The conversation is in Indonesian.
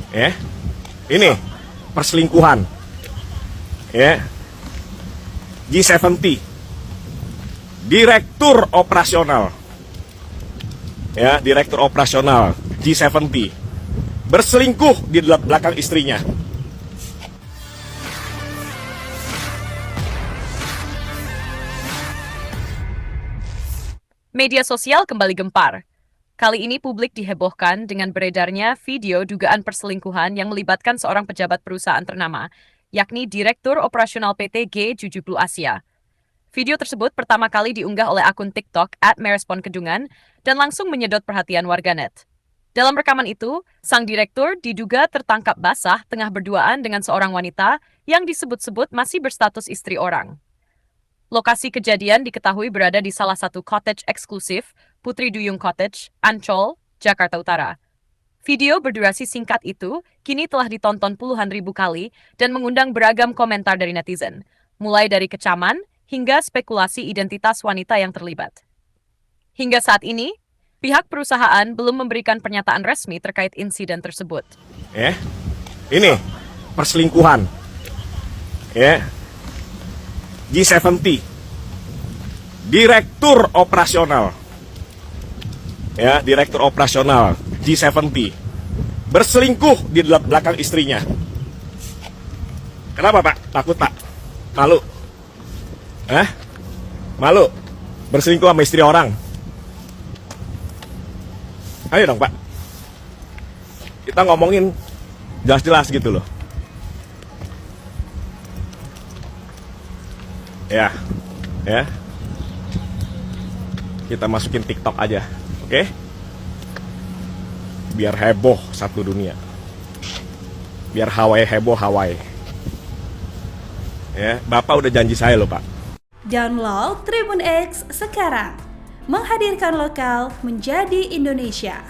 Ya, ini perselingkuhan. Ya, G70, direktur operasional. Ya, direktur operasional G70 berselingkuh di belakang istrinya. Media sosial kembali gempar. Kali ini publik dihebohkan dengan beredarnya video dugaan perselingkuhan yang melibatkan seorang pejabat perusahaan ternama, yakni Direktur Operasional PT G70 Asia. Video tersebut pertama kali diunggah oleh akun TikTok @merespon_kedungan dan langsung menyedot perhatian warganet. Dalam rekaman itu, sang direktur diduga tertangkap basah tengah berduaan dengan seorang wanita yang disebut-sebut masih berstatus istri orang. Lokasi kejadian diketahui berada di salah satu cottage eksklusif, Putri Duyung Cottage, Ancol, Jakarta Utara. Video berdurasi singkat itu kini telah ditonton puluhan ribu kali dan mengundang beragam komentar dari netizen, mulai dari kecaman hingga spekulasi identitas wanita yang terlibat. Hingga saat ini, pihak perusahaan belum memberikan pernyataan resmi terkait insiden tersebut. Ya, ini perselingkuhan. Ya, G70, direktur operasional. Ya, direktur operasional G70 berselingkuh di belakang istrinya. Kenapa, Pak? Takut, Pak? Malu? Malu? Berselingkuh sama istri orang? Ayo dong, Pak. Kita ngomongin jelas-jelas gitu loh. Ya. Kita masukin TikTok aja, oke? Biar heboh satu dunia. Biar Hawaii heboh Hawaii. Ya, Bapak udah janji saya loh, Pak. Download Tribun X sekarang. Menghadirkan lokal menjadi Indonesia.